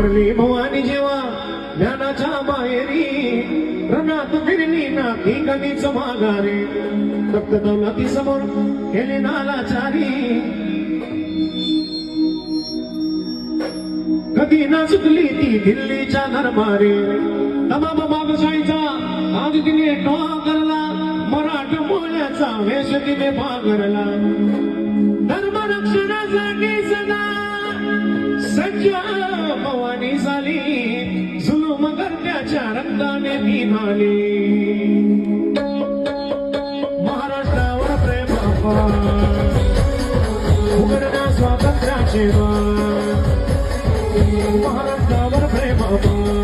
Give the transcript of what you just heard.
उतरली भवानी जेव्हा ज्ञानाच्या बाहेरी रणात फिरली ना ती कधीच माघारी फक्त दौलती समोर केली नालाचारी कधी ना चुकली ती दिल्लीच्या दरबारी तमाम बादशाहीचा आज तिने टोळा करला मराठा मोळ्याचा वेश तिने पांघरला धर्मरक्षणासाठी सदा सज्ज भवानी झाली जुलूम करत्याच्या रक्ताने ती नाली महाराष्ट्रावर प्रेम उघडण्या स्वातंत्र्याचे महाराष्ट्रावर प्रेम